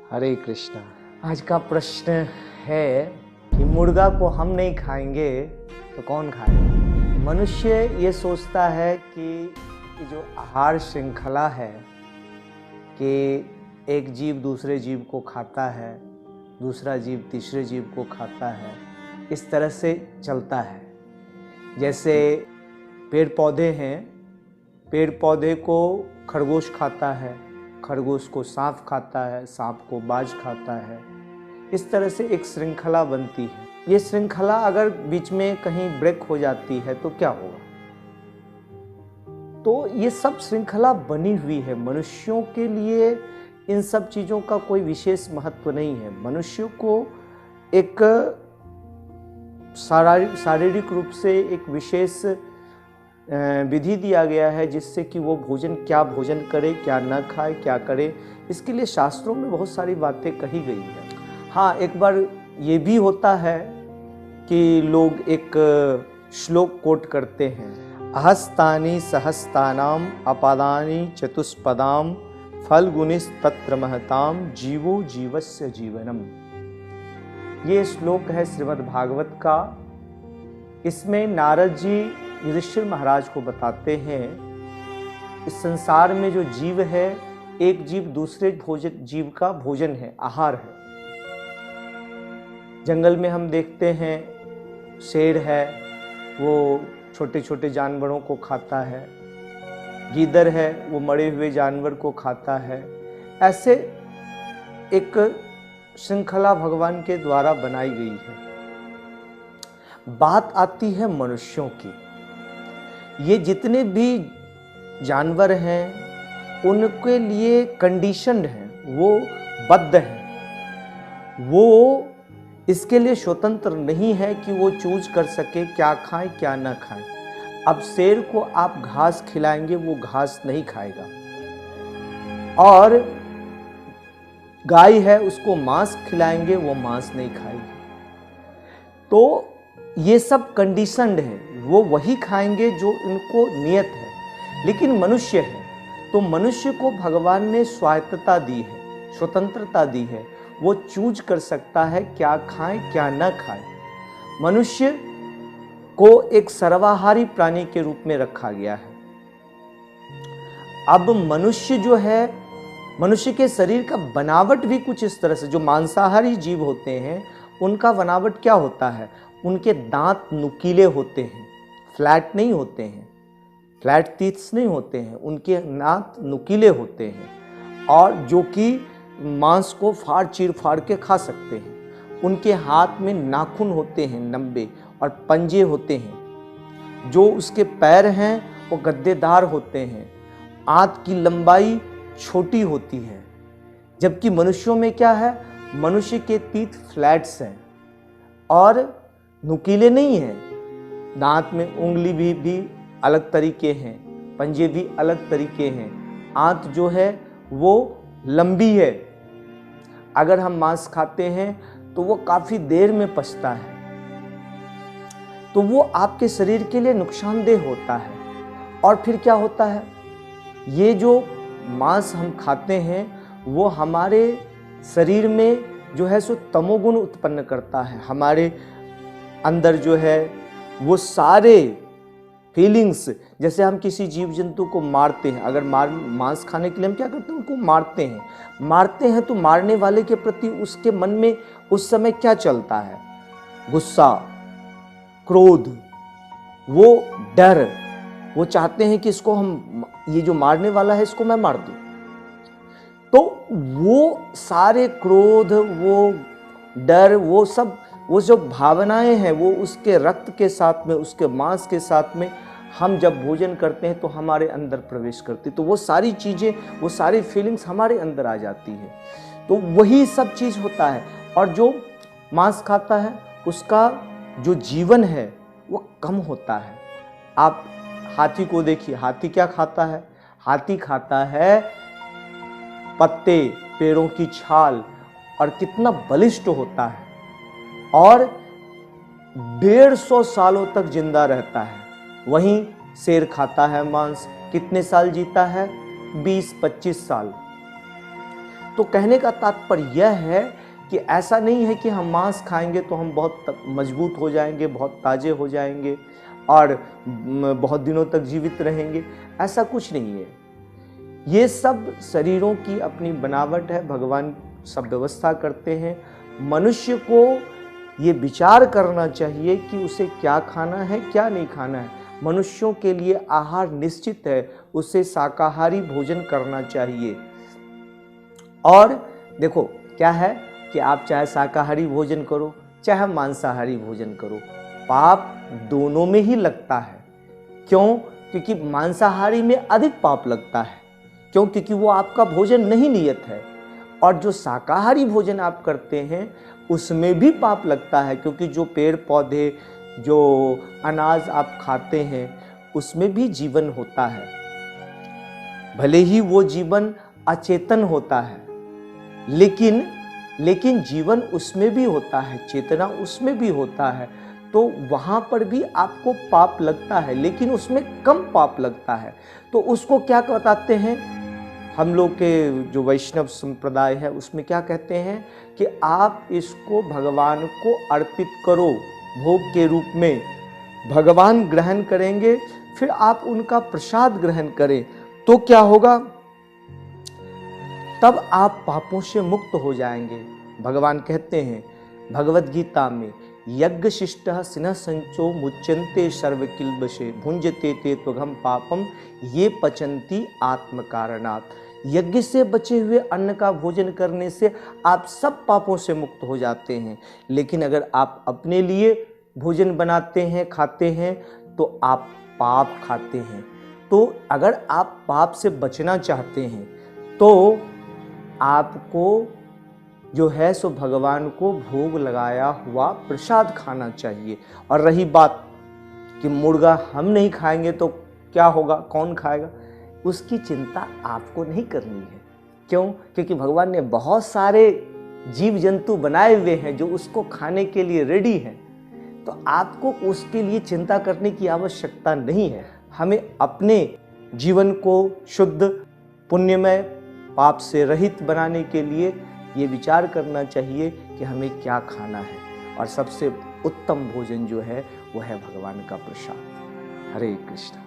हरे कृष्णा। आज का प्रश्न है कि मुर्गा को हम नहीं खाएंगे तो कौन खाएगा। मनुष्य ये सोचता है कि जो आहार श्रृंखला है कि एक जीव दूसरे जीव को खाता है, दूसरा जीव तीसरे जीव को खाता है, इस तरह से चलता है। जैसे पेड़ पौधे हैं, पेड़ पौधे को खरगोश खाता है, खरगोश को सांप खाता है, सांप को बाज खाता है। इस तरह से एक श्रृंखला बनती है। ये श्रृंखला अगर बीच में कहीं ब्रेक हो जाती है तो क्या होगा। तो ये सब श्रृंखला बनी हुई है। मनुष्यों के लिए इन सब चीज़ों का कोई विशेष महत्व नहीं है। मनुष्य को एक शारीरिक रूप से एक विशेष विधि दिया गया है जिससे कि वो क्या भोजन करे, क्या न खाए, क्या करे। इसके लिए शास्त्रों में बहुत सारी बातें कही गई है। हाँ, एक बार ये भी होता है कि लोग एक श्लोक कोट करते हैं, अहस्तानि सहस्तानाम अपादानि चतुष्पदाम फलगुणिस्तत्र महताम जीवो जीवस्य जीवनम। ये श्लोक है श्रीमद् भागवत का। इसमें नारद जी युधिष्ठिर महाराज को बताते हैं इस संसार में जो जीव है, एक जीव दूसरे जीव का भोजन है, आहार है। जंगल में हम देखते हैं शेर है, वो छोटे छोटे जानवरों को खाता है। गीदड़ है, वो मरे हुए जानवर को खाता है। ऐसे एक श्रृंखला भगवान के द्वारा बनाई गई है। बात आती है मनुष्यों की। ये जितने भी जानवर हैं उनके लिए कंडीशनड हैं, वो बद्ध हैं। वो इसके लिए स्वतंत्र नहीं है कि वो चूज कर सके क्या खाएं क्या ना खाएं। अब शेर को आप घास खिलाएंगे, वो घास नहीं खाएगा, और गाय है उसको मांस खिलाएंगे, वो मांस नहीं खाएगी। तो ये सब कंडीशनड है, वो वही खाएंगे जो इनको नियत है। लेकिन मनुष्य है तो मनुष्य को भगवान ने स्वायत्तता दी है, स्वतंत्रता दी है। वो चूज कर सकता है क्या खाएं क्या न खाएं। मनुष्य को एक सर्वाहारी प्राणी के रूप में रखा गया है। अब मनुष्य जो है, मनुष्य के शरीर का बनावट भी कुछ इस तरह से, जो मांसाहारी जीव होते हैं उनका बनावट क्या होता है, उनके दांत नुकीले होते हैं, फ्लैट नहीं होते हैं, फ्लैट टीथ्स नहीं होते हैं, उनके दांत नुकीले होते हैं, और जो कि मांस को चीर फाड़ के खा सकते हैं। उनके हाथ में नाखून होते हैं लंबे, और पंजे होते हैं। जो उसके पैर हैं वो गद्देदार होते हैं। आंत की लंबाई छोटी होती है। जबकि मनुष्यों में क्या है, मनुष्य के टीथ फ्लैट्स हैं और नुकीले नहीं हैं। दांत में उंगली भी अलग तरीके हैं, पंजे भी अलग तरीके हैं। आंत जो है वो लंबी है। अगर हम मांस खाते हैं तो वो काफी देर में पचता है, तो वो आपके शरीर के लिए नुकसानदेह होता है। और फिर क्या होता है, ये जो मांस हम खाते हैं वो हमारे शरीर में जो है सो तमोगुण उत्पन्न करता है। हमारे अंदर जो है वो सारे फीलिंग्स, जैसे हम किसी जीव जंतु को मारते हैं, अगर मांस खाने के लिए हम क्या करते हैं, उनको मारते हैं तो मारने वाले के प्रति उसके मन में उस समय क्या चलता है, गुस्सा, क्रोध, वो डर। वो चाहते हैं कि इसको हम, ये जो मारने वाला है इसको मैं मार दूं। तो वो सारे क्रोध, वो डर, वो सब, वो जो भावनाएं हैं वो उसके रक्त के साथ में, उसके मांस के साथ में हम जब भोजन करते हैं तो हमारे अंदर प्रवेश करती, तो वो सारी चीज़ें, वो सारी फीलिंग्स हमारे अंदर आ जाती है। तो वही सब चीज़ होता है। और जो मांस खाता है उसका जो जीवन है वो कम होता है। आप हाथी को देखिए, हाथी क्या खाता है, हाथी खाता है पत्ते, पेड़ों की छाल, और कितना बलिष्ठ होता है, और 150 सालों तक जिंदा रहता है। वहीं शेर खाता है मांस, कितने साल जीता है, 20-25 साल। तो कहने का तात्पर्य यह है कि ऐसा नहीं है कि हम मांस खाएंगे तो हम बहुत मजबूत हो जाएंगे, बहुत ताजे हो जाएंगे और बहुत दिनों तक जीवित रहेंगे, ऐसा कुछ नहीं है। ये सब शरीरों की अपनी बनावट है, भगवान सब व्यवस्था करते हैं। मनुष्य को ये विचार करना चाहिए कि उसे क्या खाना है, क्या नहीं खाना है। मनुष्यों के लिए आहार निश्चित है, उसे शाकाहारी भोजन करना चाहिए। और देखो क्या है कि आप चाहे शाकाहारी भोजन करो चाहे मांसाहारी भोजन करो, पाप दोनों में ही लगता है। क्यों? क्योंकि मांसाहारी में अधिक पाप लगता है। क्यों? क्योंकि वो आपका भोजन नहीं नियत है। और जो शाकाहारी भोजन आप करते हैं उसमें भी पाप लगता है, क्योंकि जो पेड़ पौधे, जो अनाज आप खाते हैं उसमें भी जीवन होता है। भले ही वो जीवन अचेतन होता है, लेकिन जीवन उसमें भी होता है, चेतना उसमें भी होता है। तो वहां पर भी आपको पाप लगता है, लेकिन उसमें कम पाप लगता है। तो उसको क्या बताते हैं हम लोग के जो वैष्णव संप्रदाय है उसमें क्या कहते हैं कि आप इसको भगवान को अर्पित करो भोग के रूप में। भगवान ग्रहण करेंगे, फिर आप उनका प्रसाद ग्रहण करें तो क्या होगा? तब आप पापों से मुक्त हो जाएंगे। भगवान कहते हैं भगवद गीता में, यज्ञ शिष्टः सिनः संचो मुच्यन्ते सर्वकिल्बशे भुंजते ते त्वघम पापम ये पचन्ति आत्म कारणात्। यज्ञ से बचे हुए अन्न का भोजन करने से आप सब पापों से मुक्त हो जाते हैं। लेकिन अगर आप अपने लिए भोजन बनाते हैं, खाते हैं, तो आप पाप खाते हैं। तो अगर आप पाप से बचना चाहते हैं तो आपको जो है सो भगवान को भोग लगाया हुआ प्रसाद खाना चाहिए। और रही बात कि मुर्गा हम नहीं खाएंगे तो क्या होगा, कौन खाएगा, उसकी चिंता आपको नहीं करनी है। क्यों? क्योंकि भगवान ने बहुत सारे जीव जंतु बनाए हुए हैं जो उसको खाने के लिए रेडी हैं। तो आपको उसके लिए चिंता करने की आवश्यकता नहीं है। हमें अपने जीवन को शुद्ध, पुण्यमय, पाप से रहित बनाने के लिए ये विचार करना चाहिए कि हमें क्या खाना है। और सबसे उत्तम भोजन जो है वो है भगवान का प्रसाद। हरे कृष्ण।